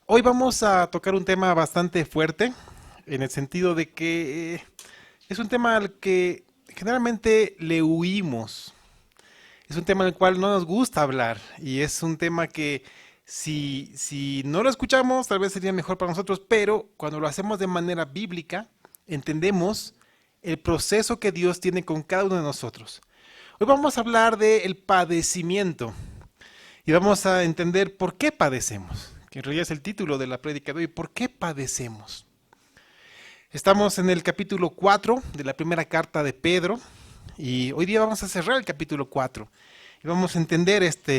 Hoy vamos a tocar un tema bastante fuerte, en el sentido de que es un tema al que generalmente le huimos. Es un tema del cual no nos gusta hablar y es un tema que si no lo escuchamos tal vez sería mejor para nosotros, pero cuando lo hacemos de manera bíblica, entendemos el proceso que Dios tiene con cada uno de nosotros. Hoy vamos a hablar del padecimiento y vamos a entender por qué padecemos, que en realidad es el título de la prédica de hoy, ¿por qué padecemos? Estamos en el capítulo 4 de la primera carta de Pedro y hoy día vamos a cerrar el capítulo 4 y vamos a entender esta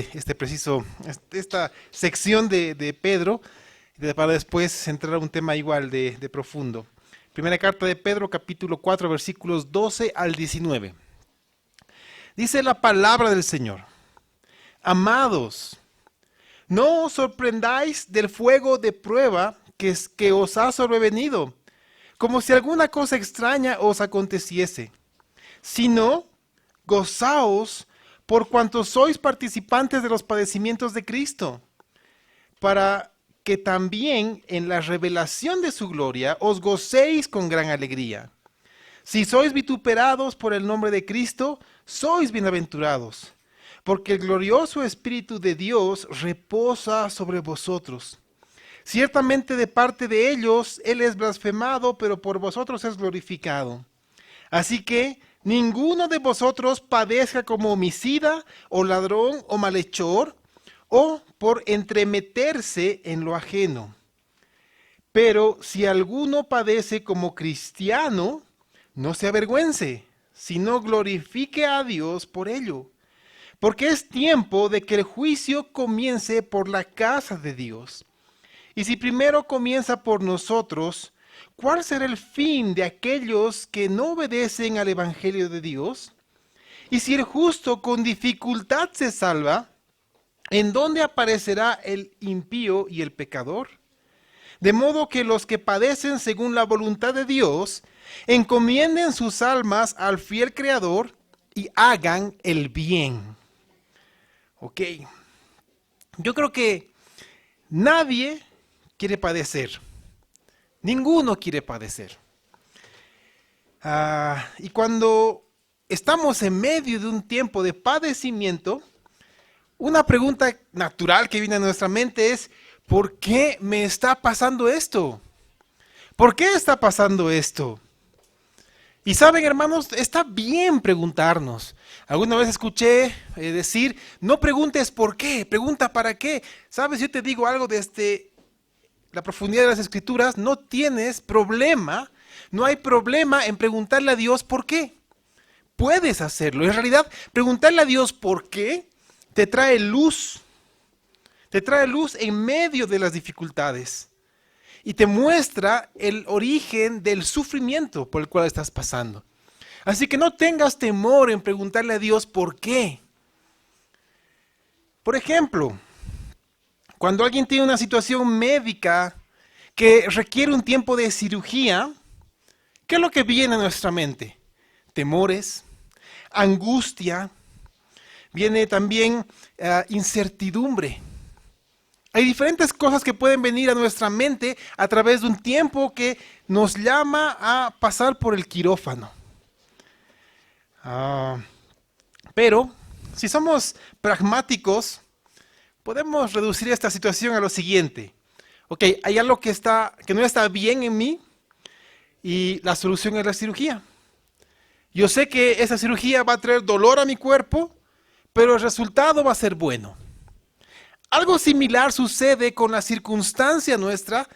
sección de Pedro para después centrar a un tema igual de profundo. Primera carta de Pedro, capítulo 4, versículos 12 al 19. Dice la palabra del Señor: Amados, no os sorprendáis del fuego de prueba que os ha sobrevenido, como si alguna cosa extraña os aconteciese, sino gozaos por cuanto sois participantes de los padecimientos de Cristo, para que también en la revelación de su gloria os gocéis con gran alegría. Si sois vituperados por el nombre de Cristo, sois bienaventurados, porque el glorioso Espíritu de Dios reposa sobre vosotros. Ciertamente de parte de ellos Él es blasfemado, pero por vosotros es glorificado. Así que ninguno de vosotros padezca como homicida, o ladrón, o malhechor, o por entremeterse en lo ajeno. Pero si alguno padece como cristiano, no se avergüence, sino glorifique a Dios por ello. Porque es tiempo de que el juicio comience por la casa de Dios. Y si primero comienza por nosotros, ¿cuál será el fin de aquellos que no obedecen al Evangelio de Dios? Y si el justo con dificultad se salva, ¿en dónde aparecerá el impío y el pecador? De modo que los que padecen según la voluntad de Dios, encomienden sus almas al fiel Creador y hagan el bien. Ok, yo creo que nadie quiere padecer. Ninguno quiere padecer. Y cuando estamos en medio de un tiempo de padecimiento, una pregunta natural que viene a nuestra mente es, ¿por qué me está pasando esto? ¿Por qué está pasando esto? Y saben, hermanos, está bien preguntarnos. Alguna vez escuché decir, no preguntes por qué, pregunta para qué. Sabes, yo te digo algo desde la profundidad de las escrituras, no tienes problema, no hay problema en preguntarle a Dios por qué. Puedes hacerlo. En realidad, preguntarle a Dios por qué te trae luz en medio de las dificultades y te muestra el origen del sufrimiento por el cual estás pasando. Así que no tengas temor en preguntarle a Dios por qué. Por ejemplo, cuando alguien tiene una situación médica que requiere un tiempo de cirugía, ¿qué es lo que viene a nuestra mente? Temores, angustia, viene también incertidumbre. Hay diferentes cosas que pueden venir a nuestra mente a través de un tiempo que nos llama a pasar por el quirófano. Ah, pero si somos pragmáticos, podemos reducir esta situación a lo siguiente. Ok, hay algo que no está bien en mí y la solución es la cirugía. Yo sé que esa cirugía va a traer dolor a mi cuerpo, pero el resultado va a ser bueno. Algo similar sucede con la circunstancia nuestra,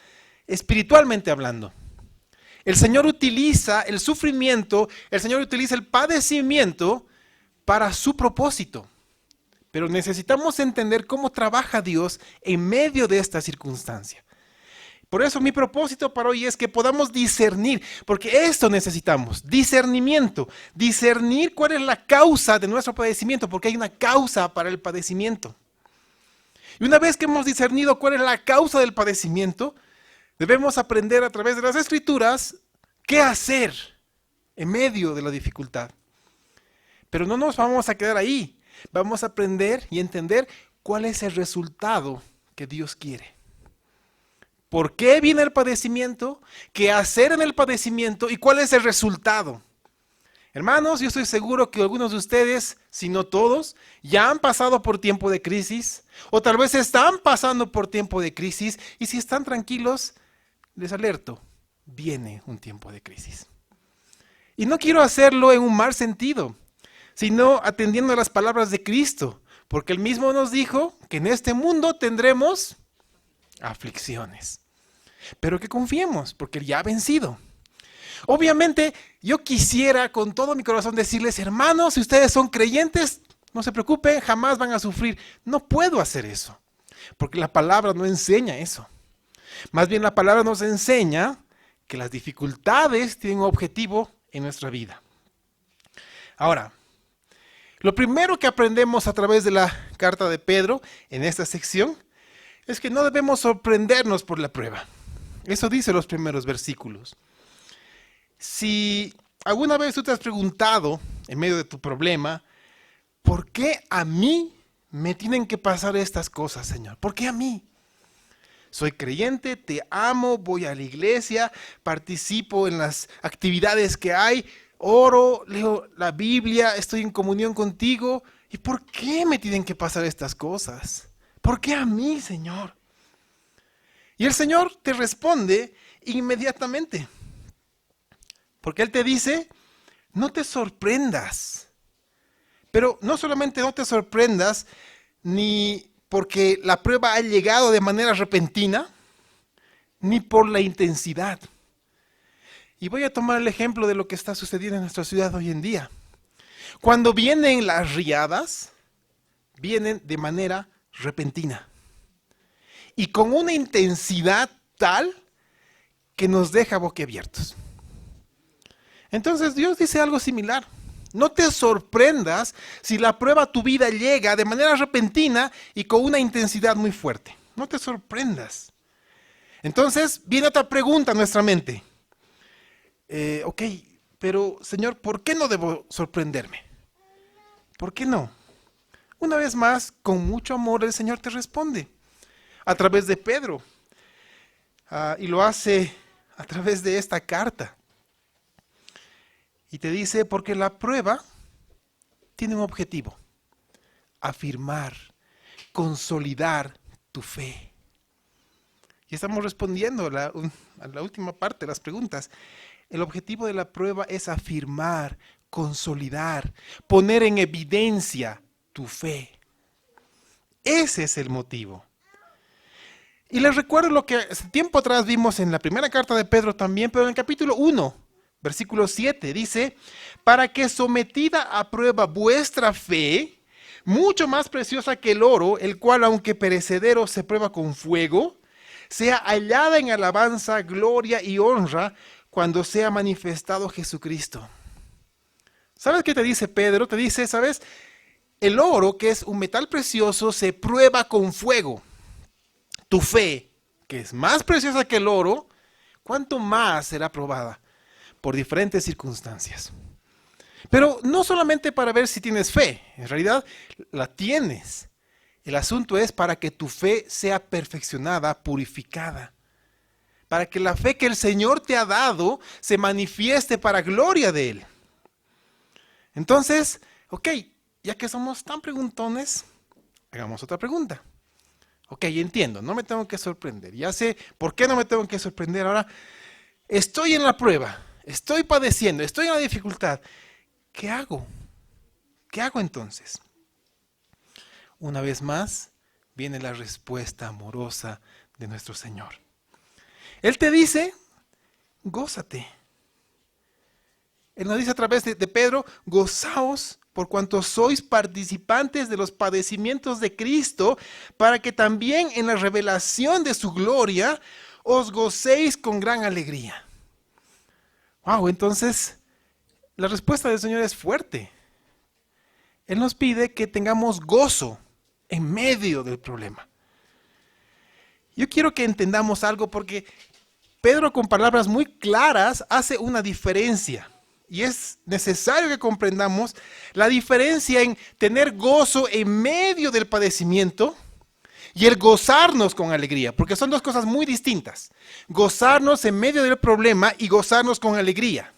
espiritualmente hablando. El Señor utiliza el sufrimiento, el Señor utiliza el padecimiento para su propósito. Pero necesitamos entender cómo trabaja Dios en medio de esta circunstancia. Por eso mi propósito para hoy es que podamos discernir, porque esto necesitamos, discernimiento, discernir cuál es la causa de nuestro padecimiento, porque hay una causa para el padecimiento. Y una vez que hemos discernido cuál es la causa del padecimiento, debemos aprender a través de las escrituras qué hacer en medio de la dificultad. Pero no nos vamos a quedar ahí, vamos a aprender y entender cuál es el resultado que Dios quiere. por qué viene el padecimiento, qué hacer en el padecimiento y cuál es el resultado. Hermanos, yo estoy seguro que algunos de ustedes, si no todos, ya han pasado por tiempo de crisis o tal vez están pasando por tiempo de crisis y si están tranquilos, les alerto, viene un tiempo de crisis. Y no quiero hacerlo en un mal sentido, sino atendiendo a las palabras de Cristo, porque Él mismo nos dijo que en este mundo tendremos aflicciones, pero que confiemos, porque Él ya ha vencido. Obviamente, yo quisiera con todo mi corazón decirles, hermanos, si ustedes son creyentes, no se preocupen, jamás van a sufrir. No puedo hacer eso, porque la palabra no enseña eso. Más bien la palabra nos enseña que las dificultades tienen un objetivo en nuestra vida. Ahora, lo primero que aprendemos a través de la carta de Pedro en esta sección es que no debemos sorprendernos por la prueba. Eso dice los primeros versículos. Si alguna vez tú te has preguntado en medio de tu problema, ¿por qué a mí me tienen que pasar estas cosas, Señor? ¿Por qué a mí? Soy creyente, te amo, voy a la iglesia, participo en las actividades que hay, oro, leo la Biblia, estoy en comunión contigo. ¿Y por qué me tienen que pasar estas cosas? ¿Por qué a mí, Señor? Y el Señor te responde inmediatamente. Porque Él te dice, no te sorprendas. Pero no solamente no te sorprendas, ni porque la prueba ha llegado de manera repentina, ni por la intensidad. Y voy a tomar el ejemplo de lo que está sucediendo en nuestra ciudad hoy en día. Cuando vienen las riadas, vienen de manera repentina. Y con una intensidad tal que nos deja boquiabiertos. Entonces Dios dice algo similar. No te sorprendas si la prueba a tu vida llega de manera repentina y con una intensidad muy fuerte. No te sorprendas. Entonces viene otra pregunta a nuestra mente. Ok, pero Señor, ¿por qué no debo sorprenderme? ¿Por qué no? Una vez más, con mucho amor el Señor te responde a través de Pedro. Y lo hace a través de esta carta. Y te dice, porque la prueba tiene un objetivo, afirmar, consolidar tu fe. Y estamos respondiendo a la última parte de las preguntas. El objetivo de la prueba es afirmar, consolidar, poner en evidencia tu fe. Ese es el motivo. Y les recuerdo lo que hace tiempo atrás vimos en la primera carta de Pedro también, pero en el capítulo 1. Versículo 7 dice, para que sometida a prueba vuestra fe, mucho más preciosa que el oro, el cual aunque perecedero se prueba con fuego, sea hallada en alabanza, gloria y honra cuando sea manifestado Jesucristo. ¿Sabes qué te dice Pedro? Te dice, ¿sabes? El oro, que es un metal precioso, se prueba con fuego. Tu fe, que es más preciosa que el oro, ¿cuánto más será probada? Por diferentes circunstancias. Pero no solamente para ver si tienes fe, en realidad la tienes. El asunto es para que tu fe sea perfeccionada, purificada. Para que la fe que el Señor te ha dado se manifieste para gloria de Él. Entonces, ok, ya que somos tan preguntones, hagamos otra pregunta. Ok, entiendo, no me tengo que sorprender. Ya sé por qué no me tengo que sorprender. Ahora, estoy en la prueba. Estoy padeciendo, estoy en la dificultad. ¿Qué hago? ¿Qué hago entonces? Una vez más, viene la respuesta amorosa de nuestro Señor. Él te dice, gózate. Él nos dice a través de Pedro, gozaos por cuanto sois participantes de los padecimientos de Cristo, para que también en la revelación de su gloria os gocéis con gran alegría. Wow, entonces la respuesta del Señor es fuerte. Él nos pide que tengamos gozo en medio del problema. Yo quiero que entendamos algo porque Pedro con palabras muy claras hace una diferencia. Y es necesario que comprendamos la diferencia en tener gozo en medio del padecimiento y el gozarnos con alegría, porque son dos cosas muy distintas. Gozarnos en medio del problema y gozarnos con alegría.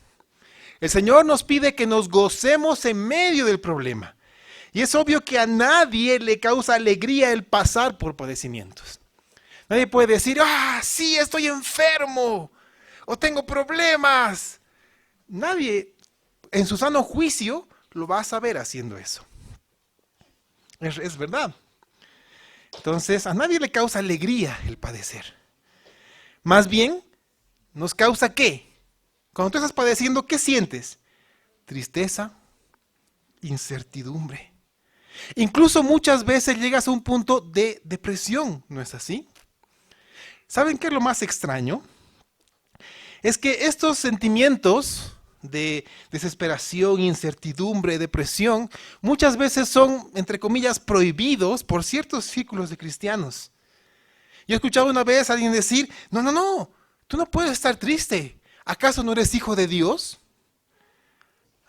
El Señor nos pide que nos gocemos en medio del problema. Y es obvio que a nadie le causa alegría el pasar por padecimientos. Nadie puede decir, sí, estoy enfermo o tengo problemas. Nadie en su sano juicio lo va a saber haciendo eso. Es verdad. Entonces, a nadie le causa alegría el padecer. Más bien, ¿nos causa qué? Cuando tú estás padeciendo, ¿qué sientes? Tristeza, incertidumbre. Incluso muchas veces llegas a un punto de depresión, ¿no es así? ¿Saben qué es lo más extraño? Es que estos sentimientos de desesperación, incertidumbre, depresión, muchas veces son, entre comillas, prohibidos por ciertos círculos de cristianos. Yo he escuchado una vez a alguien decir, no, tú no puedes estar triste. ¿Acaso no eres hijo de Dios?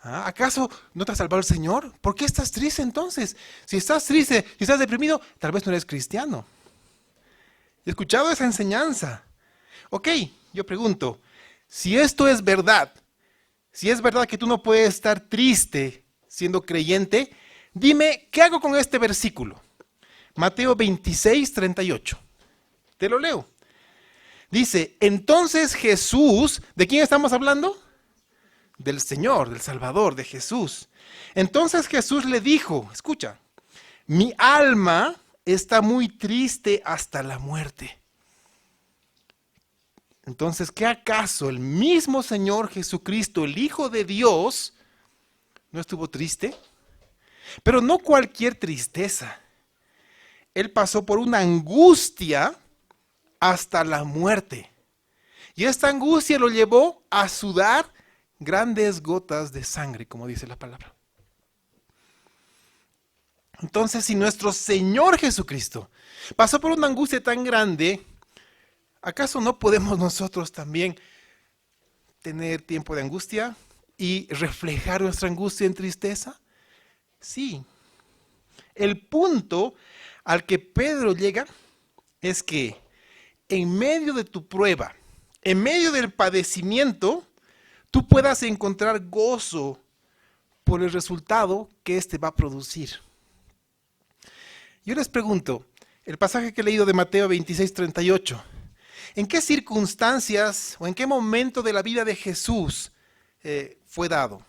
¿Acaso no te ha salvado el Señor? ¿Por qué estás triste entonces? Si estás triste, si estás deprimido, tal vez no eres cristiano. He escuchado esa enseñanza. Ok, yo pregunto, si esto es verdad, si es verdad que tú no puedes estar triste siendo creyente, dime, ¿qué hago con este versículo? Mateo 26, 38. Te lo leo. Dice, entonces Jesús, ¿de quién estamos hablando? Del Señor, del Salvador, de Jesús. Entonces Jesús le dijo, escucha, mi alma está muy triste hasta la muerte. Entonces, ¿qué acaso el mismo Señor Jesucristo, el Hijo de Dios, no estuvo triste? Pero no cualquier tristeza. Él pasó por una angustia hasta la muerte. Y esta angustia lo llevó a sudar grandes gotas de sangre, como dice la palabra. Entonces, si nuestro Señor Jesucristo pasó por una angustia tan grande, ¿acaso no podemos nosotros también tener tiempo de angustia y reflejar nuestra angustia en tristeza? Sí. El punto al que Pedro llega es que en medio de tu prueba, en medio del padecimiento, tú puedas encontrar gozo por el resultado que éste va a producir. Yo les pregunto, el pasaje que he leído de Mateo 26, 38, ¿en qué circunstancias o en qué momento de la vida de Jesús fue dado?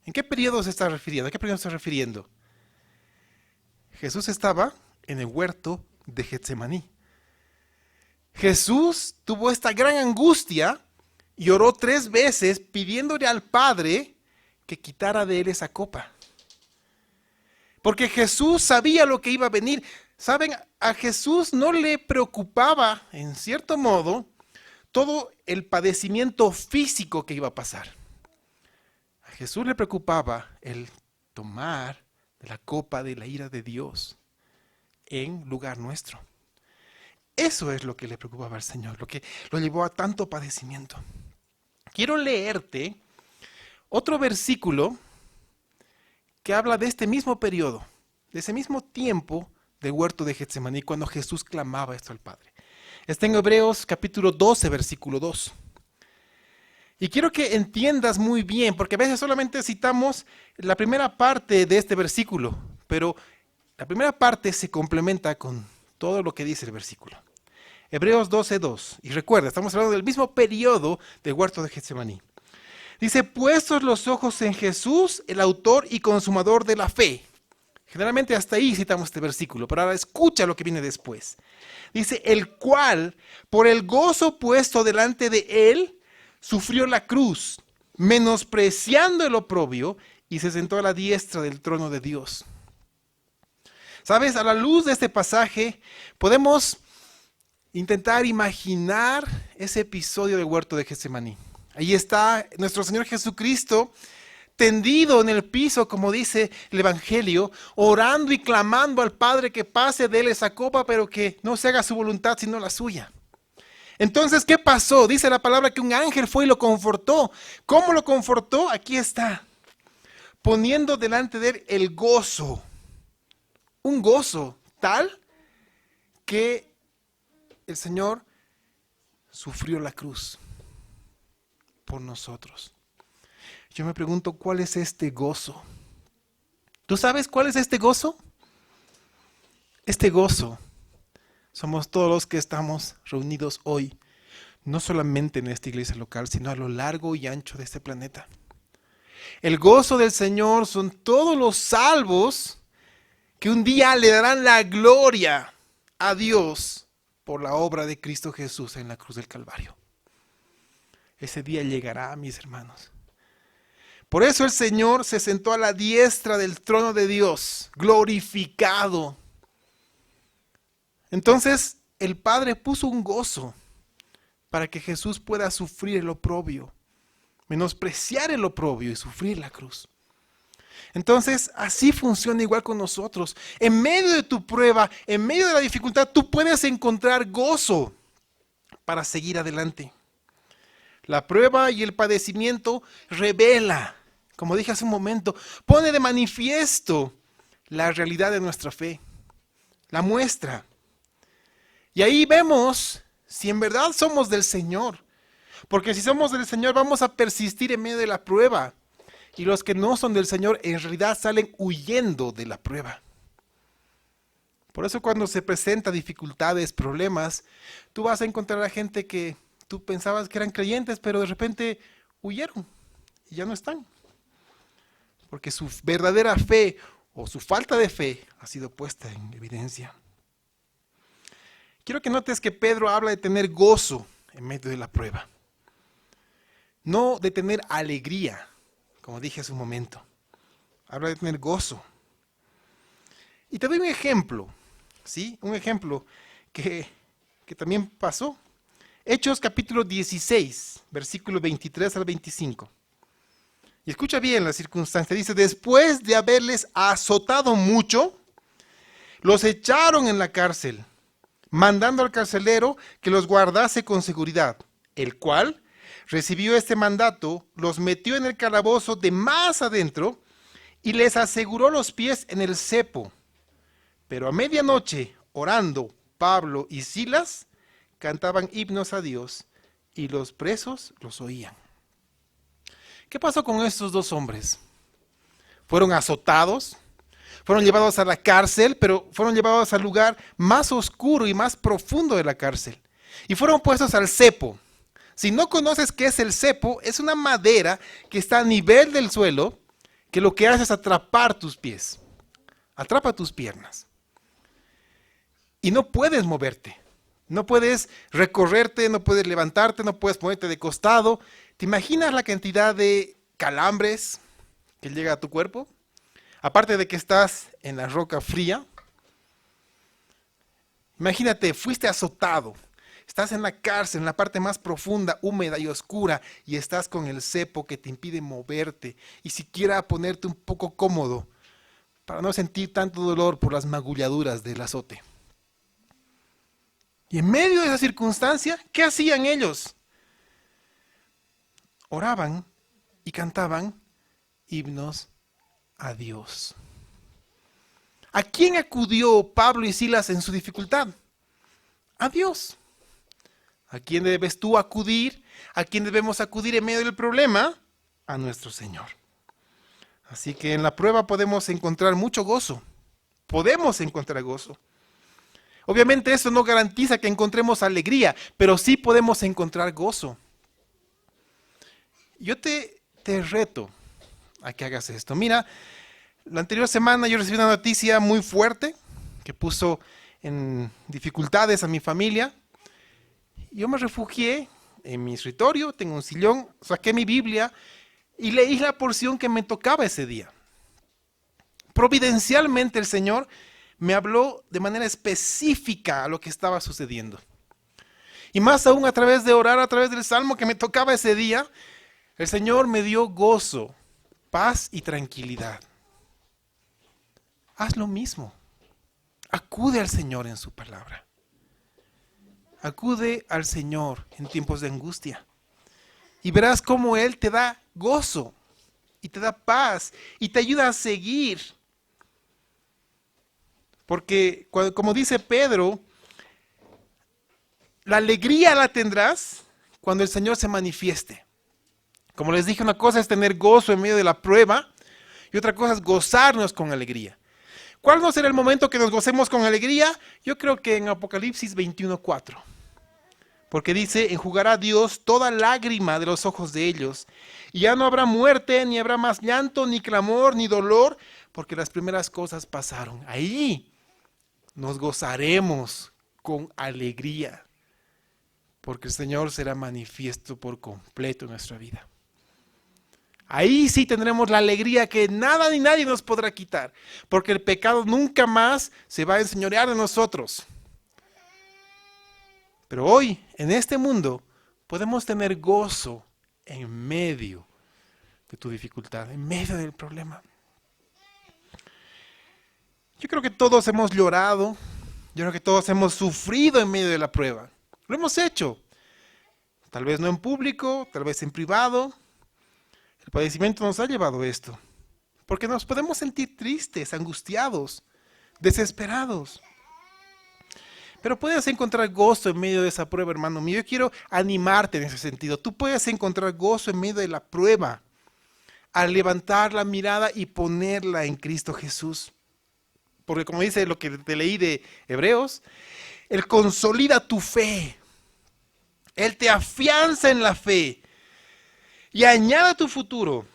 ¿En qué periodo se está refiriendo? ¿A qué periodo se está refiriendo? Jesús estaba en el huerto de Getsemaní. Jesús tuvo esta gran angustia y oró 3 veces pidiéndole al Padre que quitara de él esa copa. Porque Jesús sabía lo que iba a venir. ¿Saben? A Jesús no le preocupaba, en cierto modo, todo el padecimiento físico que iba a pasar. A Jesús le preocupaba el tomar de la copa de la ira de Dios en lugar nuestro. Eso es lo que le preocupaba al Señor, lo que lo llevó a tanto padecimiento. Quiero leerte otro versículo que habla de este mismo periodo, de ese mismo tiempo del huerto de Getsemaní, cuando Jesús clamaba esto al Padre. Está en Hebreos capítulo 12, versículo 2. Y quiero que entiendas muy bien, porque a veces solamente citamos la primera parte de este versículo, pero la primera parte se complementa con todo lo que dice el versículo. Hebreos 12, 2. Y recuerda, estamos hablando del mismo periodo del huerto de Getsemaní. Dice, puestos los ojos en Jesús, el autor y consumador de la fe. Generalmente hasta ahí citamos este versículo, pero ahora escucha lo que viene después. Dice, el cual, por el gozo puesto delante de él, sufrió la cruz, menospreciando el oprobio, y se sentó a la diestra del trono de Dios. ¿Sabes? A la luz de este pasaje, podemos intentar imaginar ese episodio del huerto de Getsemaní. Ahí está nuestro Señor Jesucristo tendido en el piso, como dice el Evangelio, orando y clamando al Padre que pase de él esa copa, pero que no se haga su voluntad sino la suya. Entonces, ¿qué pasó? Dice la palabra que un ángel fue y lo confortó. ¿Cómo lo confortó? Aquí está. Poniendo delante de él el gozo. Un gozo tal que el Señor sufrió la cruz por nosotros. Yo me pregunto, ¿cuál es este gozo? ¿Tú sabes cuál es este gozo? Este gozo somos todos los que estamos reunidos hoy, no solamente en esta iglesia local, sino a lo largo y ancho de este planeta. El gozo del Señor son todos los salvos que un día le darán la gloria a Dios por la obra de Cristo Jesús en la cruz del Calvario. Ese día llegará, mis hermanos. Por eso el Señor se sentó a la diestra del trono de Dios, glorificado. Entonces el Padre puso un gozo para que Jesús pueda sufrir el oprobio, menospreciar el oprobio y sufrir la cruz. Entonces así funciona igual con nosotros. En medio de tu prueba, en medio de la dificultad, tú puedes encontrar gozo para seguir adelante. La prueba y el padecimiento revela, como dije hace un momento, pone de manifiesto la realidad de nuestra fe, la muestra. Y ahí vemos si en verdad somos del Señor. Porque si somos del Señor vamos a persistir en medio de la prueba. Y los que no son del Señor en realidad salen huyendo de la prueba. Por eso cuando se presentan dificultades, problemas, tú vas a encontrar a gente que tú pensabas que eran creyentes, pero de repente huyeron y ya no están. Porque su verdadera fe o su falta de fe ha sido puesta en evidencia. Quiero que notes que Pedro habla de tener gozo en medio de la prueba. No de tener alegría, como dije hace un momento. Habla de tener gozo. Y te doy un ejemplo, ¿sí? Un ejemplo que también pasó. Hechos capítulo 16, versículo 23 al 25. Y escucha bien la circunstancia. Dice, después de haberles azotado mucho, los echaron en la cárcel, mandando al carcelero que los guardase con seguridad, el cual recibió este mandato, los metió en el calabozo de más adentro y les aseguró los pies en el cepo. Pero a medianoche, orando, Pablo y Silas cantaban himnos a Dios y los presos los oían. ¿Qué pasó con estos dos hombres? Fueron azotados, fueron llevados a la cárcel, pero fueron llevados al lugar más oscuro y más profundo de la cárcel. Y fueron puestos al cepo. Si no conoces qué es el cepo, es una madera que está a nivel del suelo, que lo que hace es atrapar tus pies, atrapa tus piernas. Y no puedes moverte, no puedes recorrerte, no puedes levantarte, no puedes ponerte de costado. ¿Te imaginas la cantidad de calambres que llega a tu cuerpo? Aparte de que estás en la roca fría. Imagínate, fuiste azotado. Estás en la cárcel, en la parte más profunda, húmeda y oscura, y estás con el cepo que te impide moverte y siquiera ponerte un poco cómodo para no sentir tanto dolor por las magulladuras del azote. Y en medio de esa circunstancia, ¿qué hacían ellos? Oraban y cantaban himnos a Dios. ¿A quién acudió Pablo y Silas en su dificultad? A Dios. ¿A quién debes tú acudir? ¿A quién debemos acudir en medio del problema? A nuestro Señor. Así que en la prueba podemos encontrar mucho gozo. Podemos encontrar gozo. Obviamente eso no garantiza que encontremos alegría, pero sí podemos encontrar gozo. Yo te reto a que hagas esto. Mira, la anterior semana yo recibí una noticia muy fuerte que puso en dificultades a mi familia. Yo me refugié en mi escritorio, tengo un sillón, saqué mi Biblia y leí la porción que me tocaba ese día. Providencialmente el Señor me habló de manera específica a lo que estaba sucediendo. Y más aún a través de orar, a través del salmo que me tocaba ese día, el Señor me dio gozo, paz y tranquilidad. Haz lo mismo. Acude al Señor en su palabra. Acude al Señor en tiempos de angustia. Y verás cómo Él te da gozo y te da paz y te ayuda a seguir. Porque, como dice Pedro, La alegría la tendrás cuando el Señor se manifieste. Como les dije, una cosa es tener gozo en medio de la prueba y otra cosa es gozarnos con alegría. ¿Cuál no será el momento que nos gocemos con alegría? Yo creo que en Apocalipsis 21:4. Porque dice, enjugará Dios toda lágrima de los ojos de ellos, y ya no habrá muerte, ni habrá más llanto, ni clamor, ni dolor, porque las primeras cosas pasaron. Ahí nos gozaremos con alegría, porque el Señor será manifiesto por completo en nuestra vida. Ahí sí tendremos la alegría que nada ni nadie nos podrá quitar, porque el pecado nunca más se va a enseñorear de nosotros. Pero hoy, en este mundo, podemos tener gozo en medio de tu dificultad, en medio del problema. Yo creo que todos hemos llorado, yo creo que todos hemos sufrido en medio de la prueba. Lo hemos hecho. Tal vez no en público, tal vez en privado. El padecimiento nos ha llevado a esto. Porque nos podemos sentir tristes, angustiados, desesperados. Pero puedes encontrar gozo en medio de esa prueba, hermano mío. Yo quiero animarte en ese sentido. Tú puedes encontrar gozo en medio de la prueba al levantar la mirada y ponerla en Cristo Jesús. Porque como dice lo que te leí de Hebreos, Él consolida tu fe. Él te afianza en la fe y añade a tu futuro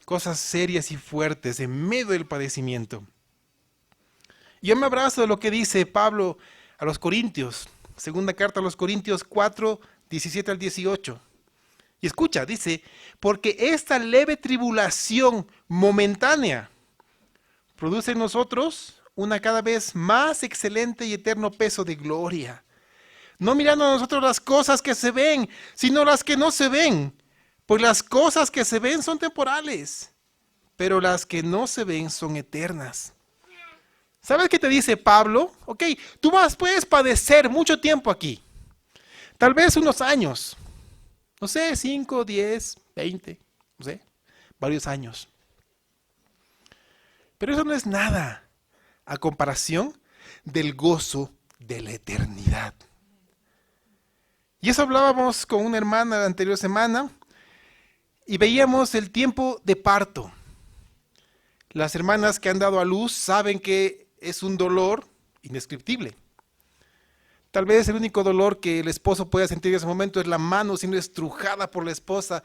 cosas serias y fuertes en medio del padecimiento. Yo me abrazo de lo que dice Pablo a los Corintios, segunda carta a los Corintios 4, 17 al 18. Y escucha, dice, porque esta leve tribulación momentánea produce en nosotros una cada vez más excelente y eterno peso de gloria. No mirando a nosotros las cosas que se ven, sino las que no se ven. Pues las cosas que se ven son temporales, pero las que no se ven son eternas. ¿Sabes qué te dice Pablo? Ok, puedes padecer mucho tiempo aquí. Tal vez unos años. No sé, 5, 10, 20, no sé, varios años. Pero eso no es nada a comparación del gozo de la eternidad. Y eso hablábamos con una hermana la anterior semana y veíamos el tiempo de parto. Las hermanas que han dado a luz saben que es un dolor indescriptible. Tal vez el único dolor que el esposo pueda sentir en ese momento es la mano siendo estrujada por la esposa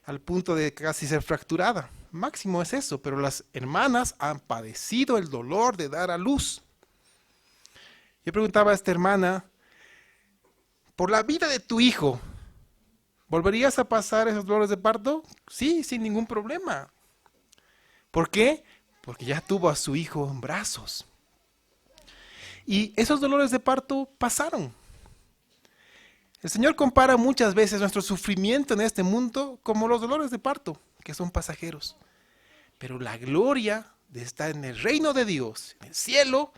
al punto de casi ser fracturada. Máximo es eso, pero las hermanas han padecido el dolor de dar a luz. Yo preguntaba a esta hermana, por la vida de tu hijo, ¿volverías a pasar esos dolores de parto? Sí, sin ningún problema. ¿Por qué? Porque ya tuvo a su hijo en brazos. Y esos dolores de parto pasaron. El Señor compara muchas veces nuestro sufrimiento en este mundo como los dolores de parto, que son pasajeros. Pero la gloria de estar en el reino de Dios, en el cielo,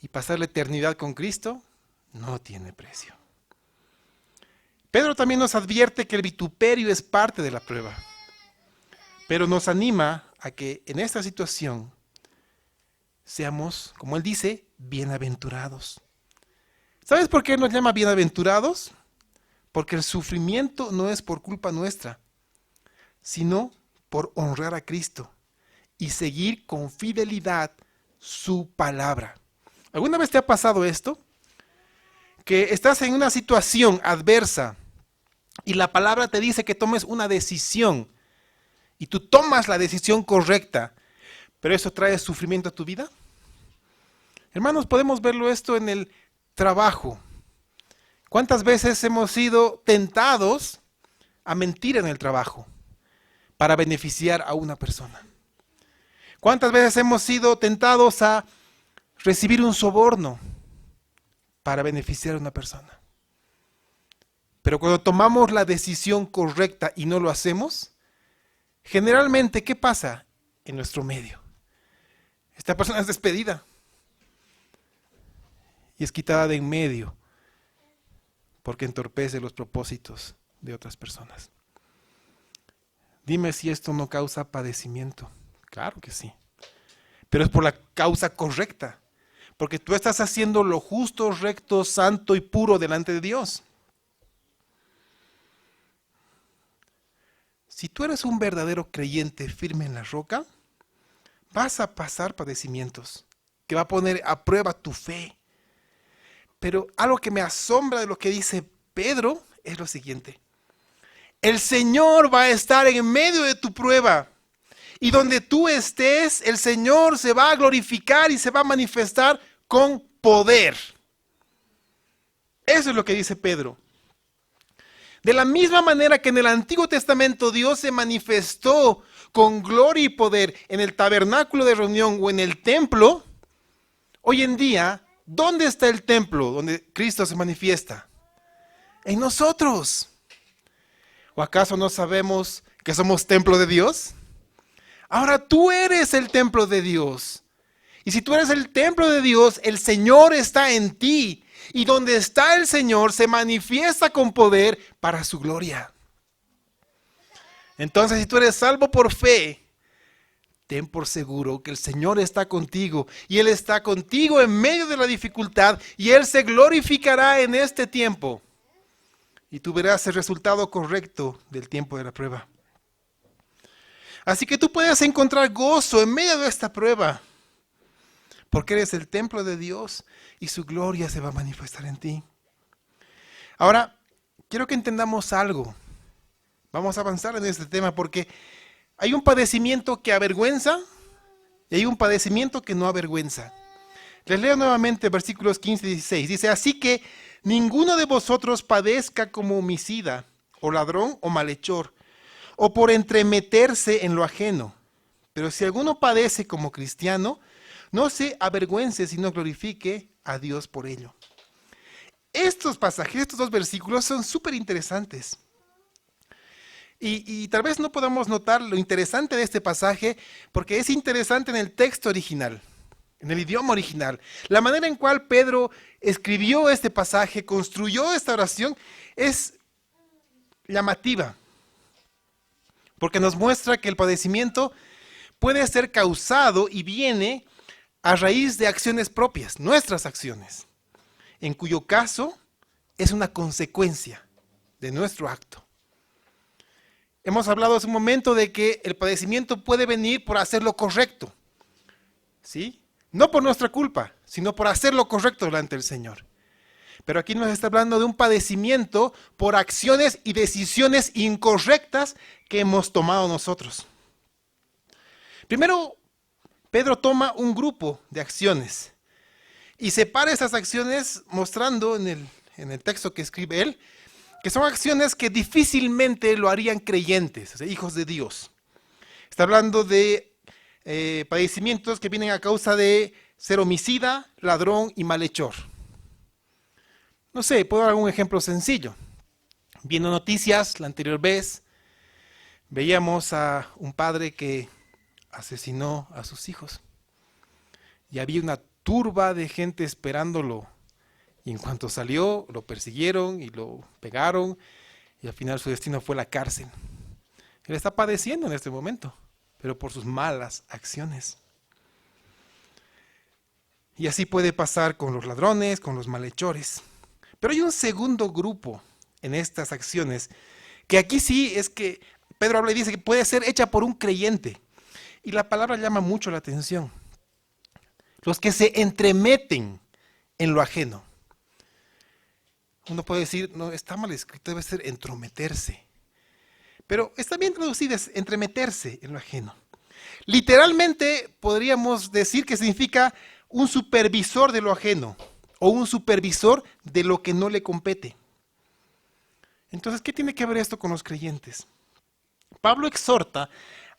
y pasar la eternidad con Cristo, no tiene precio. Pedro también nos advierte que el vituperio es parte de la prueba, pero nos anima a que en esta situación seamos, como él dice, bienaventurados. ¿Sabes por qué nos llama bienaventurados? Porque el sufrimiento no es por culpa nuestra, sino por honrar a Cristo y seguir con fidelidad su palabra. ¿Alguna vez te ha pasado esto? Que estás en una situación adversa y la palabra te dice que tomes una decisión y tú tomas la decisión correcta, pero eso trae sufrimiento a tu vida. Hermanos, podemos verlo esto en el trabajo. ¿Cuántas veces hemos sido tentados a mentir en el trabajo para beneficiar a una persona? ¿Cuántas veces hemos sido tentados a recibir un soborno para beneficiar a una persona? Pero cuando tomamos la decisión correcta y no lo hacemos, generalmente, ¿qué pasa en nuestro medio? Esta persona es despedida y es quitada de en medio porque entorpece los propósitos de otras personas. Dime si esto no causa padecimiento. Claro que sí. Pero es por la causa correcta. porque tú estás haciendo lo justo, recto, santo y puro delante de Dios. Si tú eres un verdadero creyente firme en la roca, vas a pasar padecimientos que va a poner a prueba tu fe. Pero algo que me asombra de lo que dice Pedro es lo siguiente. El Señor va a estar en medio de tu prueba. Y donde tú estés, el Señor se va a glorificar y se va a manifestar con poder. Eso es lo que dice Pedro. De la misma manera que en el Antiguo Testamento Dios se manifestó con gloria y poder en el tabernáculo de reunión o en el templo, hoy en día, ¿dónde está el templo donde Cristo se manifiesta? En nosotros. ¿O acaso no sabemos que somos templo de Dios? Ahora tú eres el templo de Dios. Y si tú eres el templo de Dios, el Señor está en ti. Y donde está el Señor se manifiesta con poder para su gloria. Entonces, si tú eres salvo por fe, ten por seguro que el Señor está contigo. Y Él está contigo en medio de la dificultad. Y Él se glorificará en este tiempo. Y tú verás el resultado correcto del tiempo de la prueba. Así que tú puedes encontrar gozo en medio de esta prueba, porque eres el templo de Dios y su gloria se va a manifestar en ti. Ahora, quiero que entendamos algo. Vamos a avanzar en este tema porque hay un padecimiento que avergüenza y hay un padecimiento que no avergüenza. Les leo nuevamente versículos 15 y 16. Dice, así que ninguno de vosotros padezca como homicida, o ladrón, o malhechor, o por entremeterse en lo ajeno. Pero si alguno padece como cristiano, no se avergüence, sino glorifique a Dios por ello. Estos pasajes, estos dos versículos son súper interesantes. Y tal vez no podamos notar lo interesante de este pasaje, porque es interesante en el texto original, en el idioma original. La manera en cual Pedro escribió este pasaje, construyó esta oración, es llamativa. Porque nos muestra que el padecimiento puede ser causado y viene a raíz de acciones propias, nuestras acciones, en cuyo caso es una consecuencia de nuestro acto. Hemos hablado hace un momento de que el padecimiento puede venir por hacer lo correcto, ¿sí? No por nuestra culpa, sino por hacer lo correcto delante del Señor. Pero aquí nos está hablando de un padecimiento por acciones y decisiones incorrectas que hemos tomado nosotros. Primero, Pedro toma un grupo de acciones y separa esas acciones mostrando en el texto que escribe él, que son acciones que difícilmente lo harían creyentes, o sea, hijos de Dios. Está hablando de padecimientos que vienen a causa de ser homicida, ladrón y malhechor. No sé, puedo dar algún ejemplo sencillo. Viendo noticias la anterior vez, veíamos a un padre que asesinó a sus hijos. Y había una turba de gente esperándolo. Y en cuanto salió, lo persiguieron y lo pegaron. Y al final su destino fue la cárcel. Él está padeciendo en este momento, pero por sus malas acciones. Y así puede pasar con los ladrones, con los malhechores. Pero hay un segundo grupo en estas acciones, que aquí sí es que Pedro habla y dice que puede ser hecha por un creyente. Y la palabra llama mucho la atención. Los que se entremeten en lo ajeno. Uno puede decir, no, está mal escrito, debe ser entrometerse. Pero está bien traducido, es entremeterse en lo ajeno. Literalmente podríamos decir que significa un supervisor de lo ajeno. O un supervisor de lo que no le compete. Entonces, ¿qué tiene que ver esto con los creyentes? Pablo exhorta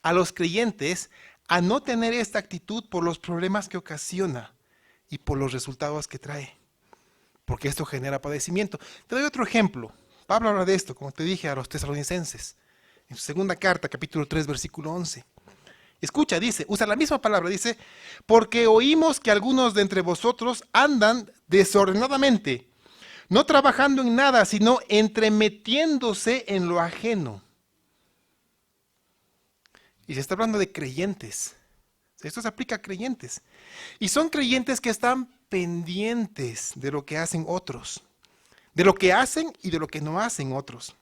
a los creyentes a no tener esta actitud por los problemas que ocasiona y por los resultados que trae, porque esto genera padecimiento. Te doy otro ejemplo. Pablo habla de esto, como te dije, a los tesalonicenses, en su segunda carta, capítulo 3, versículo 11. Escucha, dice, usa la misma palabra, dice, porque oímos que algunos de entre vosotros andan desordenadamente, no trabajando en nada, sino entremetiéndose en lo ajeno. Y se está hablando de creyentes. Esto se aplica a creyentes. Y son creyentes que están pendientes de lo que hacen otros, de lo que hacen y de lo que no hacen otros.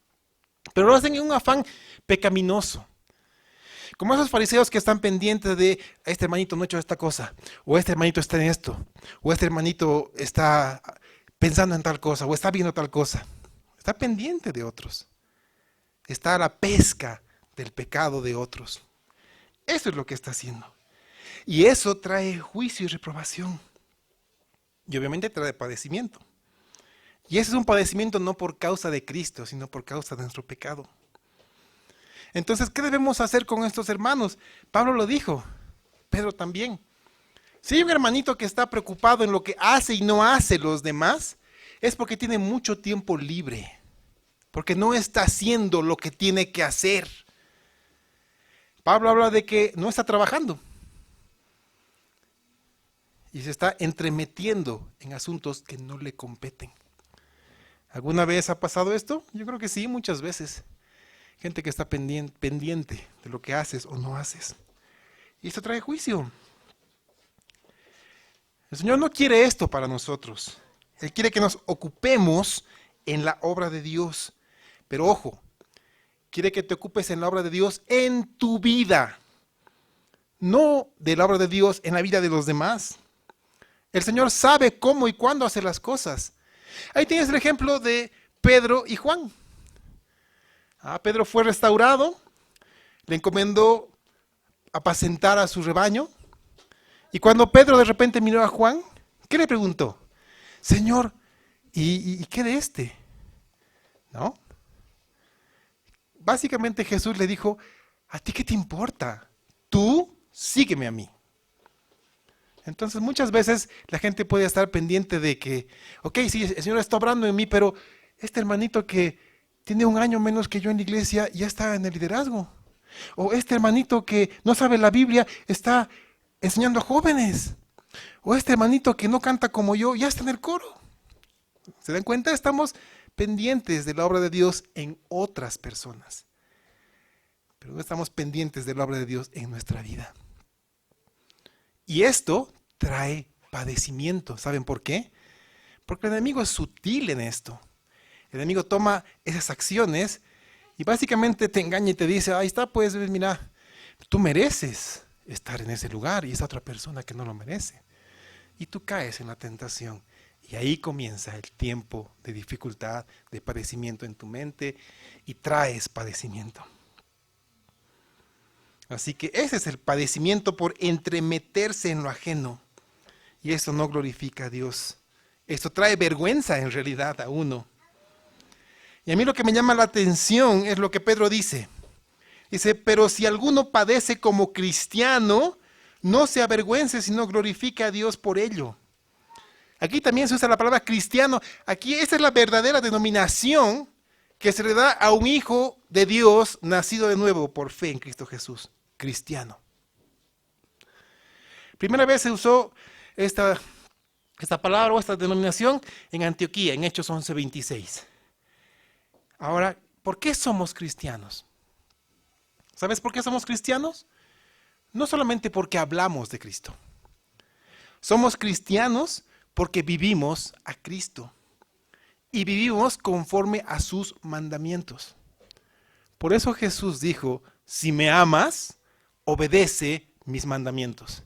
Pero lo hacen en un afán pecaminoso. Como esos fariseos que están pendientes de, este hermanito no ha hecho esta cosa, o este hermanito está en esto, o este hermanito está pensando en tal cosa, o está viendo tal cosa. Está pendiente de otros. Está a la pesca del pecado de otros. Eso es lo que está haciendo. Y eso trae juicio y reprobación. Y obviamente trae padecimiento. Y ese es un padecimiento no por causa de Cristo, sino por causa de nuestro pecado. Entonces, ¿qué debemos hacer con estos hermanos? Pablo lo dijo, Pedro también. Si hay un hermanito que está preocupado en lo que hace y no hace los demás, es porque tiene mucho tiempo libre, porque no está haciendo lo que tiene que hacer. Pablo habla de que no está trabajando y se está entremetiendo en asuntos que no le competen. ¿Alguna vez ha pasado esto? Yo creo que sí, muchas veces. Gente que está pendiente de lo que haces o no haces. Y esto trae juicio. El Señor no quiere esto para nosotros. Él quiere que nos ocupemos en la obra de Dios. Pero ojo, quiere que te ocupes en la obra de Dios en tu vida. No de la obra de Dios en la vida de los demás. El Señor sabe cómo y cuándo hacer las cosas. Ahí tienes el ejemplo de Pedro y Juan. Pedro fue restaurado, le encomendó apacentar a su rebaño. Y cuando Pedro de repente miró a Juan, ¿qué le preguntó? Señor, ¿y qué de este? ¿No? Básicamente Jesús le dijo, ¿a ti qué te importa? Tú sígueme a mí. Entonces muchas veces la gente puede estar pendiente de que, ok, sí, el Señor está obrando en mí, pero este hermanito que tiene un año menos que yo en la iglesia ya está en el liderazgo. O este hermanito que no sabe la Biblia está enseñando a jóvenes. O este hermanito que no canta como yo ya está en el coro. ¿Se dan cuenta? Estamos pendientes de la obra de Dios en otras personas. Pero no estamos pendientes de la obra de Dios en nuestra vida. Y esto trae padecimiento. ¿Saben por qué? Porque el enemigo es sutil en esto. El enemigo toma esas acciones y básicamente te engaña y te dice, ahí está, pues mira, tú mereces estar en ese lugar y esa otra persona que no lo merece. Y tú caes en la tentación. Y ahí comienza el tiempo de dificultad, de padecimiento en tu mente y traes padecimiento. Así que ese es el padecimiento por entremeterse en lo ajeno. Y eso no glorifica a Dios. Esto trae vergüenza en realidad a uno. Y a mí lo que me llama la atención es lo que Pedro dice. Dice, pero si alguno padece como cristiano, no se avergüence, sino glorifique a Dios por ello. Aquí también se usa la palabra cristiano. Aquí esa es la verdadera denominación que se le da a un hijo de Dios nacido de nuevo por fe en Cristo Jesús. Cristiano. Primera vez se usó esta palabra o esta denominación en Antioquía, en Hechos 11:26. Ahora, ¿por qué somos cristianos? ¿Sabes por qué somos cristianos? No solamente porque hablamos de Cristo. Somos cristianos porque vivimos a Cristo y vivimos conforme a sus mandamientos. Por eso Jesús dijo, si me amas, obedece mis mandamientos.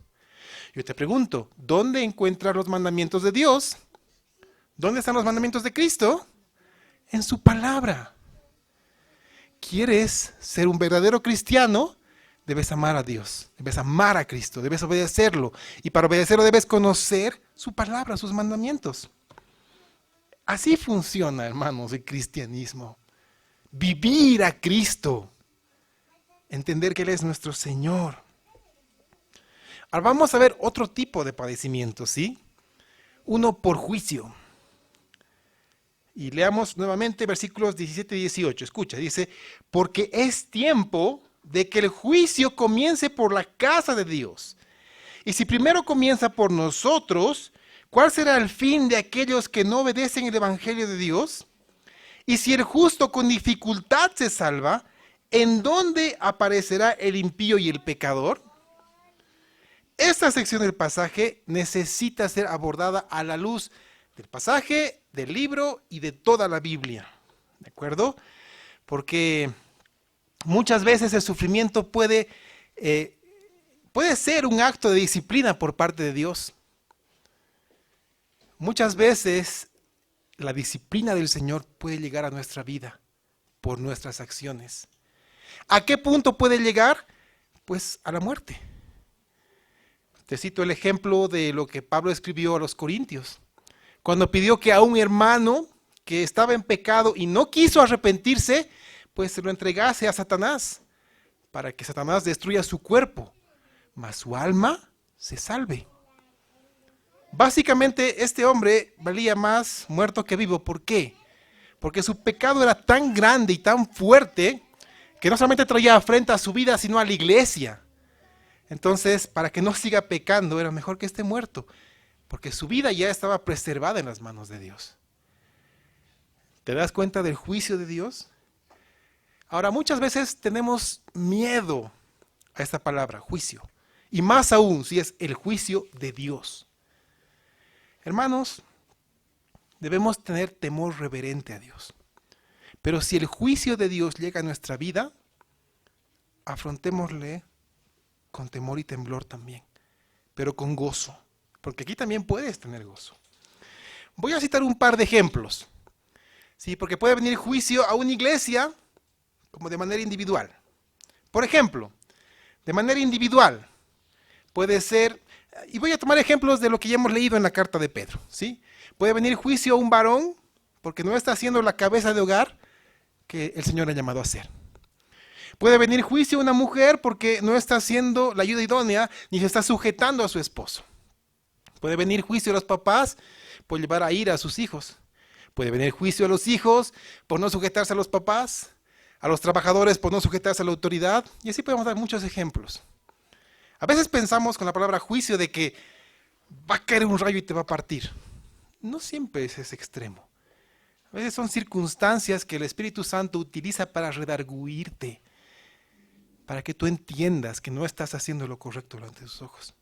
Yo te pregunto, ¿dónde encuentras los mandamientos de Dios? ¿Dónde están los mandamientos de Cristo? En su palabra. ¿Quieres ser un verdadero cristiano? Debes amar a Dios, debes amar a Cristo, debes obedecerlo. Y para obedecerlo debes conocer su palabra, sus mandamientos. Así funciona, hermanos, el cristianismo. Vivir a Cristo. Entender que Él es nuestro Señor. Ahora vamos a ver otro tipo de padecimiento, ¿sí? Uno por juicio. Y leamos nuevamente versículos 17 y 18. Escucha, dice, porque es tiempo de que el juicio comience por la casa de Dios. Y si primero comienza por nosotros, ¿cuál será el fin de aquellos que no obedecen el evangelio de Dios? Y si el justo con dificultad se salva, ¿en dónde aparecerá el impío y el pecador? esta sección del pasaje necesita ser abordada a la luz del pasaje, del libro y de toda la Biblia. ¿De acuerdo? Porque muchas veces el sufrimiento puede ser un acto de disciplina por parte de Dios. Muchas veces la disciplina del Señor puede llegar a nuestra vida por nuestras acciones. ¿A qué punto puede llegar? Pues a la muerte. Te cito el ejemplo de lo que Pablo escribió a los Corintios, cuando pidió que a un hermano que estaba en pecado y no quiso arrepentirse, pues se lo entregase a Satanás, para que Satanás destruya su cuerpo, mas su alma se salve. Básicamente este hombre valía más muerto que vivo. ¿Por qué? Porque su pecado era tan grande y tan fuerte que no solamente traía afrenta a su vida, sino a la iglesia. Entonces, para que no siga pecando, era mejor que esté muerto, porque su vida ya estaba preservada en las manos de Dios. ¿Te das cuenta del juicio de Dios? Ahora, muchas veces tenemos miedo a esta palabra, juicio, y más aún si es el juicio de Dios. Hermanos, debemos tener temor reverente a Dios. Pero si el juicio de Dios llega a nuestra vida, afrontémosle con temor y temblor también, pero con gozo, porque aquí también puedes tener gozo. Voy a citar un par de ejemplos, ¿sí? Porque puede venir juicio a una iglesia como de manera individual. Por ejemplo, de manera individual puede ser, y voy a tomar ejemplos de lo que ya hemos leído en la carta de Pedro, ¿sí? Puede venir juicio a un varón porque no está haciendo la cabeza de hogar que el Señor le ha llamado a hacer. Puede venir juicio a una mujer porque no está haciendo la ayuda idónea ni se está sujetando a su esposo. Puede venir juicio a los papás por llevar a ira a sus hijos. Puede venir juicio a los hijos por no sujetarse a los papás, a los trabajadores por no sujetarse a la autoridad, y así podemos dar muchos ejemplos. A veces pensamos con la palabra juicio de que va a caer un rayo y te va a partir. No siempre es ese extremo. A veces son circunstancias que el Espíritu Santo utiliza para redarguirte, para que tú entiendas que no estás haciendo lo correcto delante de sus ojos.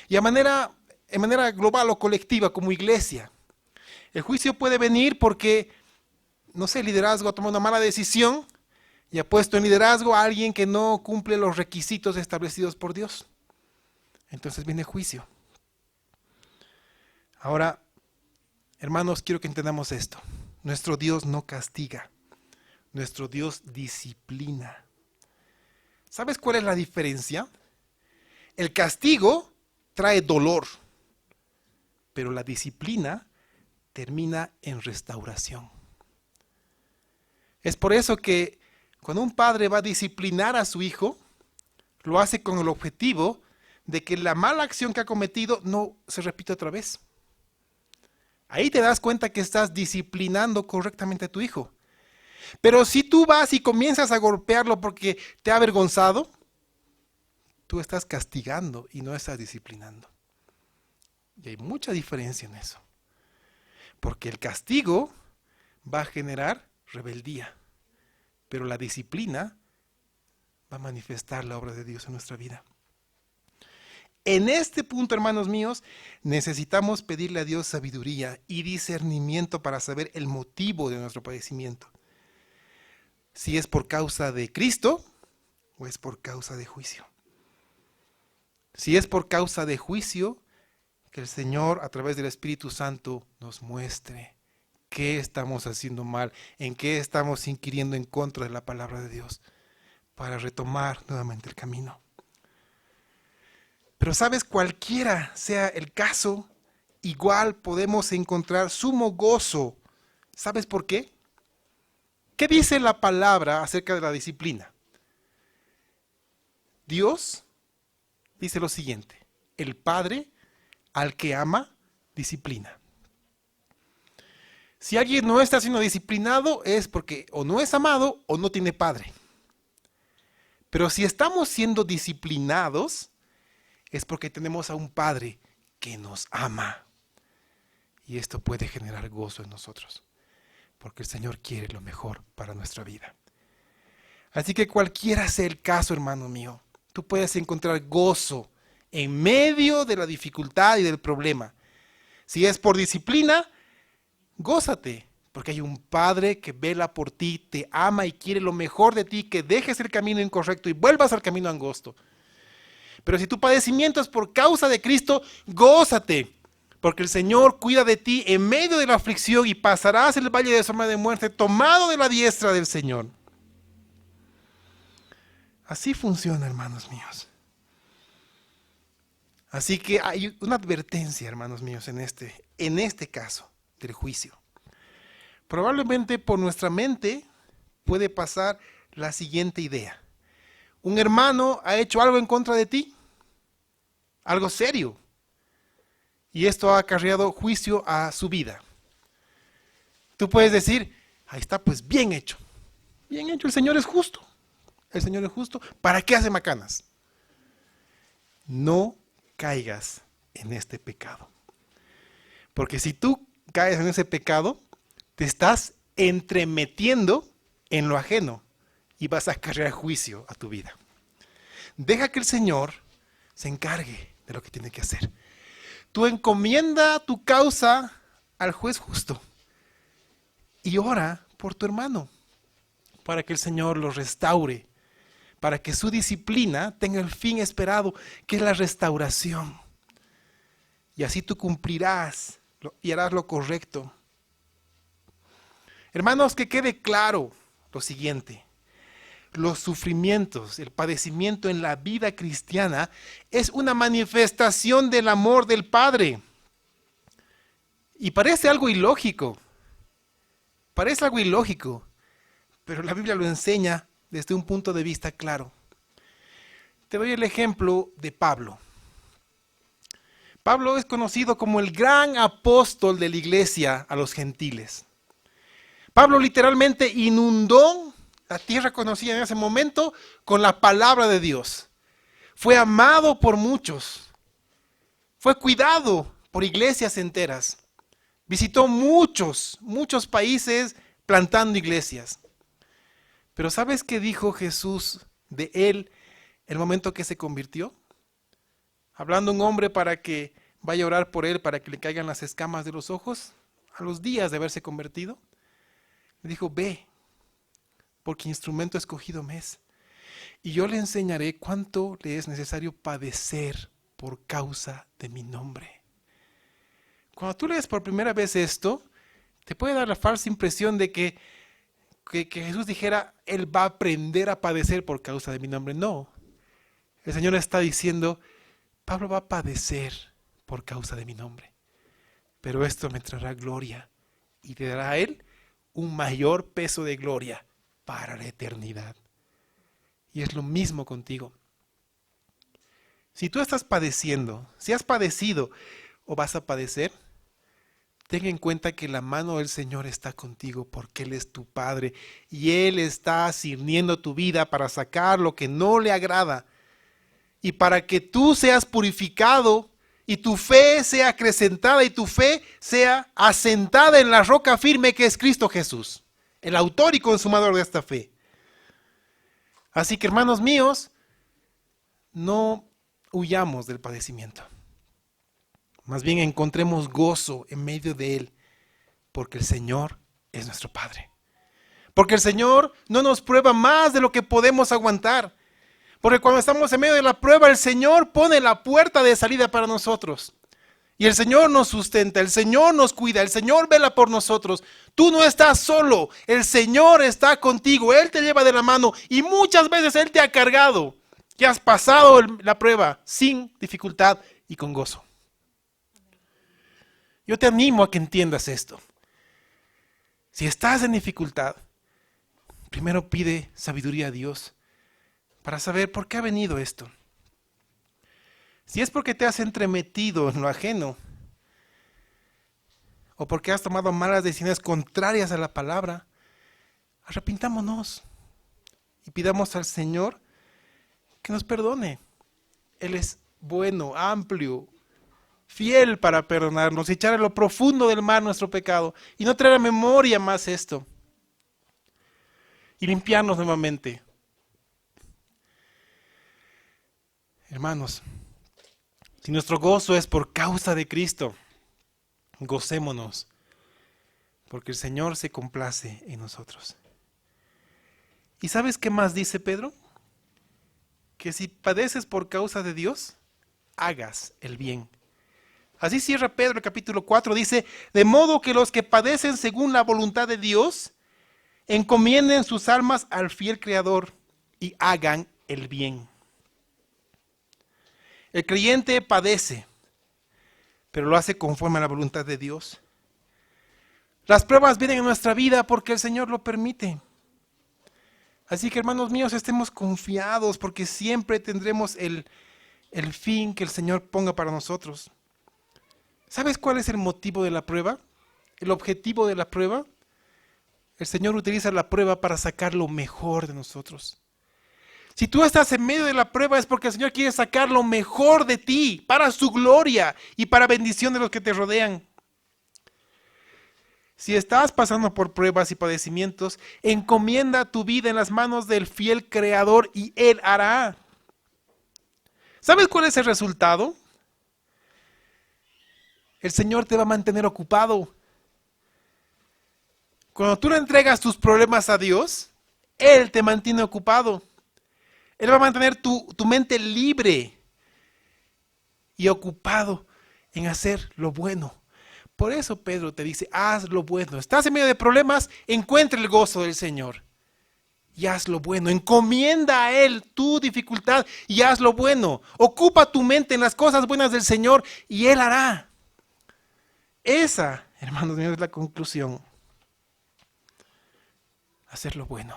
Y en manera global o colectiva, como iglesia, el juicio puede venir porque, no sé, el liderazgo ha tomado una mala decisión y ha puesto en liderazgo a alguien que no cumple los requisitos establecidos por Dios. Entonces viene juicio. Ahora, hermanos, quiero que entendamos esto. Nuestro Dios no castiga, nuestro Dios disciplina. ¿Sabes cuál es la diferencia? El castigo trae dolor, pero la disciplina termina en restauración. Es por eso que cuando un padre va a disciplinar a su hijo, lo hace con el objetivo de que la mala acción que ha cometido no se repita otra vez. Ahí te das cuenta que estás disciplinando correctamente a tu hijo. Pero si tú vas y comienzas a golpearlo porque te ha avergonzado, tú estás castigando y no estás disciplinando. Y hay mucha diferencia en eso. Porque el castigo va a generar rebeldía, pero la disciplina va a manifestar la obra de Dios en nuestra vida. En este punto, hermanos míos, necesitamos pedirle a Dios sabiduría y discernimiento para saber el motivo de nuestro padecimiento. Si es por causa de Cristo o es por causa de juicio. Si es por causa de juicio, que el Señor a través del Espíritu Santo nos muestre qué estamos haciendo mal, en qué estamos inquiriendo en contra de la palabra de Dios, para retomar nuevamente el camino. Pero sabes, cualquiera sea el caso, igual podemos encontrar sumo gozo. ¿Sabes por qué? ¿Qué dice la palabra acerca de la disciplina? Dios dice lo siguiente: el Padre al que ama, disciplina. Si alguien no está siendo disciplinado es porque o no es amado o no tiene padre. Pero si estamos siendo disciplinados es porque tenemos a un Padre que nos ama. Y esto puede generar gozo en nosotros, porque el Señor quiere lo mejor para nuestra vida. Así que cualquiera sea el caso, hermano mío, tú puedes encontrar gozo en medio de la dificultad y del problema. Si es por disciplina, gózate, porque hay un Padre que vela por ti, te ama y quiere lo mejor de ti, que dejes el camino incorrecto y vuelvas al camino angosto. Pero si tu padecimiento es por causa de Cristo, gózate, porque el Señor cuida de ti en medio de la aflicción y pasarás el valle de sombra de muerte tomado de la diestra del Señor. Así funciona, hermanos míos. Así que hay una advertencia, hermanos míos, en este caso del juicio. Probablemente por nuestra mente puede pasar la siguiente idea. Un hermano ha hecho algo en contra de ti, algo serio, y esto ha acarreado juicio a su vida. Tú puedes decir, ahí está, pues bien hecho, el Señor es justo, ¿para qué hace macanas? No caigas en este pecado, porque si tú caes en ese pecado, te estás entremetiendo en lo ajeno y vas a acarrear juicio a tu vida. Deja que el Señor se encargue de lo que tiene que hacer. Tú encomienda tu causa al juez justo y ora por tu hermano para que el Señor lo restaure, para que su disciplina tenga el fin esperado, que es la restauración. Y así tú cumplirás y harás lo correcto. Hermanos, que quede claro lo siguiente. Los sufrimientos, el padecimiento en la vida cristiana es una manifestación del amor del Padre. Y parece algo ilógico, pero la Biblia lo enseña desde un punto de vista claro. Te doy el ejemplo de Pablo. Pablo es conocido como el gran apóstol de la iglesia a los gentiles. Pablo literalmente inundó la tierra conocida en ese momento con la palabra de Dios. Fue amado por muchos. Fue cuidado por iglesias enteras. Visitó muchos países plantando iglesias. Pero ¿sabes qué dijo Jesús de él el momento que se convirtió? Hablando un hombre para que vaya a orar por él, para que le caigan las escamas de los ojos, a los días de haberse convertido. Le dijo, ve, porque instrumento escogido me es. Y yo le enseñaré cuánto le es necesario padecer por causa de mi nombre. Cuando tú lees por primera vez esto, te puede dar la falsa impresión de que Jesús dijera, Él va a aprender a padecer por causa de mi nombre. No, el Señor está diciendo, Pablo va a padecer por causa de mi nombre. Pero esto me traerá gloria y te dará a Él un mayor peso de gloria para la eternidad. Y es lo mismo contigo. Si tú estás padeciendo, si has padecido o vas a padecer, ten en cuenta que la mano del Señor está contigo porque Él es tu Padre y Él está sirviendo tu vida para sacar lo que no le agrada y para que tú seas purificado y tu fe sea acrecentada y tu fe sea asentada en la roca firme que es Cristo Jesús, el autor y consumador de esta fe. Así que, hermanos míos, no huyamos del padecimiento. Más bien encontremos gozo en medio de él, porque el Señor es nuestro Padre. Porque el Señor no nos prueba más de lo que podemos aguantar. Porque cuando estamos en medio de la prueba, el Señor pone la puerta de salida para nosotros. Y el Señor nos sustenta, el Señor nos cuida, el Señor vela por nosotros. Tú no estás solo, el Señor está contigo, Él te lleva de la mano y muchas veces Él te ha cargado. Que has pasado la prueba sin dificultad y con gozo. Yo te animo a que entiendas esto. Si estás en dificultad, primero pide sabiduría a Dios para saber por qué ha venido esto. Si es porque te has entremetido en lo ajeno, o porque has tomado malas decisiones contrarias a la palabra, arrepintámonos y pidamos al Señor que nos perdone. Él es bueno, amplio, fiel para perdonarnos, echar a lo profundo del mar nuestro pecado y no traer a memoria más esto. Y limpiarnos nuevamente. Hermanos, Si nuestro gozo es por causa de Cristo, gocémonos, porque el Señor se complace en nosotros. ¿Y sabes qué más dice Pedro? Que si padeces por causa de Dios, hagas el bien. Así cierra Pedro el capítulo 4, dice, de modo que los que padecen según la voluntad de Dios, encomienden sus almas al fiel Creador y hagan el bien. El creyente padece, pero lo hace conforme a la voluntad de Dios. Las pruebas vienen en nuestra vida porque el Señor lo permite. Así que, hermanos míos, estemos confiados porque siempre tendremos el fin que el Señor ponga para nosotros. ¿Sabes cuál es el motivo de la prueba? ¿El objetivo de la prueba? El Señor utiliza la prueba para sacar lo mejor de nosotros. Si tú estás en medio de la prueba es porque el Señor quiere sacar lo mejor de ti, para su gloria y para bendición de los que te rodean. Si estás pasando por pruebas y padecimientos, encomienda tu vida en las manos del fiel Creador y Él hará. ¿Sabes cuál es el resultado? El Señor te va a mantener ocupado. Cuando tú le entregas tus problemas a Dios, Él te mantiene ocupado. Él va a mantener tu mente libre y ocupado en hacer lo bueno. Por eso Pedro te dice, haz lo bueno. Estás en medio de problemas, encuentra el gozo del Señor. Y haz lo bueno. Encomienda a Él tu dificultad y haz lo bueno. Ocupa tu mente en las cosas buenas del Señor y Él hará. Esa, hermanos míos, es la conclusión. Hacer lo bueno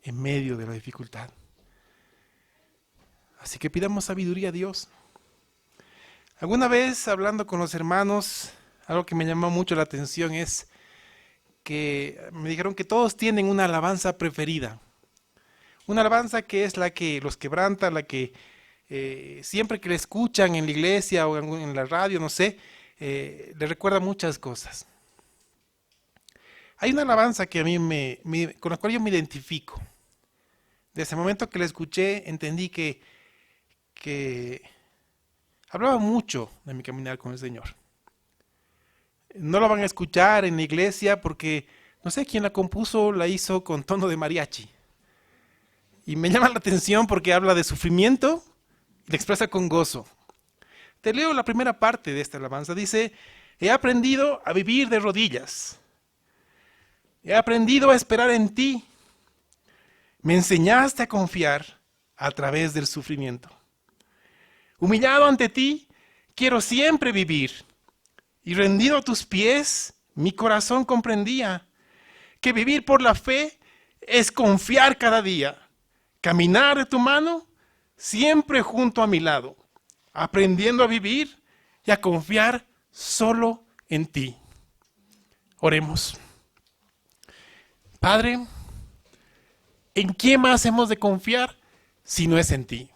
en medio de la dificultad. Así que pidamos sabiduría a Dios. Alguna vez hablando con los hermanos, algo que me llamó mucho la atención es que me dijeron que todos tienen una alabanza preferida. Una alabanza que es la que los quebranta, la que siempre que la escuchan en la iglesia o en la radio, no sé, le recuerda muchas cosas. Hay una alabanza que a mí con la cual yo me identifico. Desde el momento que la escuché, entendí que hablaba mucho de mi caminar con el Señor. No la van a escuchar en la iglesia porque no sé quién la compuso, la hizo con tono de mariachi. Y me llama la atención porque habla de sufrimiento y la expresa con gozo. Te leo la primera parte de esta alabanza. Dice, he aprendido a vivir de rodillas. He aprendido a esperar en ti. Me enseñaste a confiar a través del sufrimiento. Humillado ante ti, quiero siempre vivir. Y rendido a tus pies, mi corazón comprendía que vivir por la fe es confiar cada día. Caminar de tu mano, siempre junto a mi lado. Aprendiendo a vivir y a confiar solo en ti. Oremos. Padre, ¿en quién más hemos de confiar si no es en ti?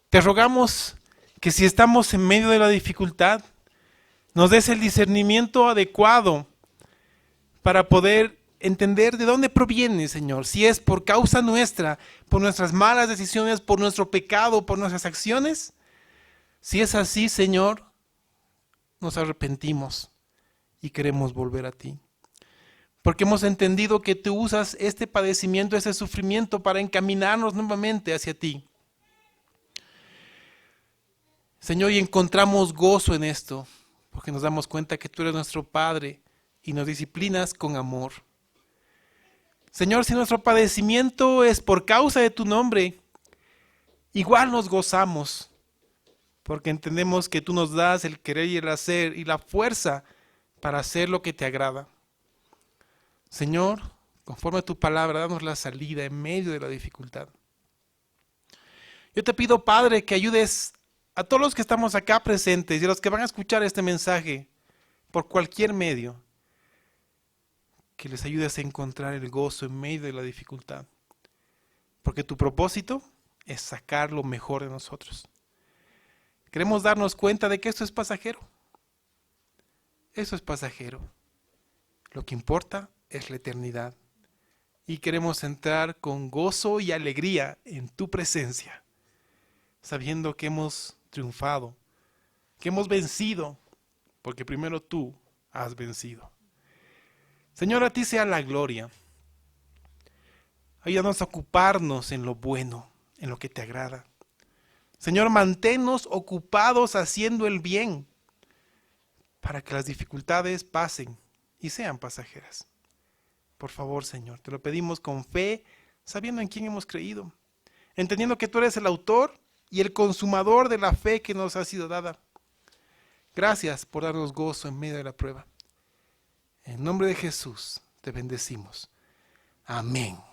Te rogamos que si estamos en medio de la dificultad, nos des el discernimiento adecuado para poder entender de dónde proviene, Señor. Si es por causa nuestra, por nuestras malas decisiones, por nuestro pecado, por nuestras acciones. Si es así, Señor, nos arrepentimos y queremos volver a ti. Porque hemos entendido que tú usas este padecimiento, este sufrimiento para encaminarnos nuevamente hacia ti. Señor, y encontramos gozo en esto, porque nos damos cuenta que tú eres nuestro Padre y nos disciplinas con amor. Señor, si nuestro padecimiento es por causa de tu nombre, igual nos gozamos, porque entendemos que tú nos das el querer y el hacer y la fuerza para hacer lo que te agrada. Señor, conforme a tu palabra, danos la salida en medio de la dificultad. Yo te pido, Padre, que ayudes a todos los que estamos acá presentes y a los que van a escuchar este mensaje por cualquier medio, que les ayudes a encontrar el gozo en medio de la dificultad. Porque tu propósito es sacar lo mejor de nosotros. Queremos darnos cuenta de que esto es pasajero. Eso es pasajero. Lo que importa es la eternidad. Y queremos entrar con gozo y alegría en tu presencia. sabiendo que hemos triunfado, que hemos vencido, porque primero tú has vencido. Señor, a ti sea la gloria. Ayúdanos a ocuparnos en lo bueno, en lo que te agrada. Señor, manténnos ocupados haciendo el bien, para que las dificultades pasen y sean pasajeras. Por favor, Señor, te lo pedimos con fe, sabiendo en quién hemos creído, entendiendo que tú eres el autor y el consumador de la fe que nos ha sido dada. Gracias por darnos gozo en medio de la prueba. En nombre de Jesús te bendecimos. Amén.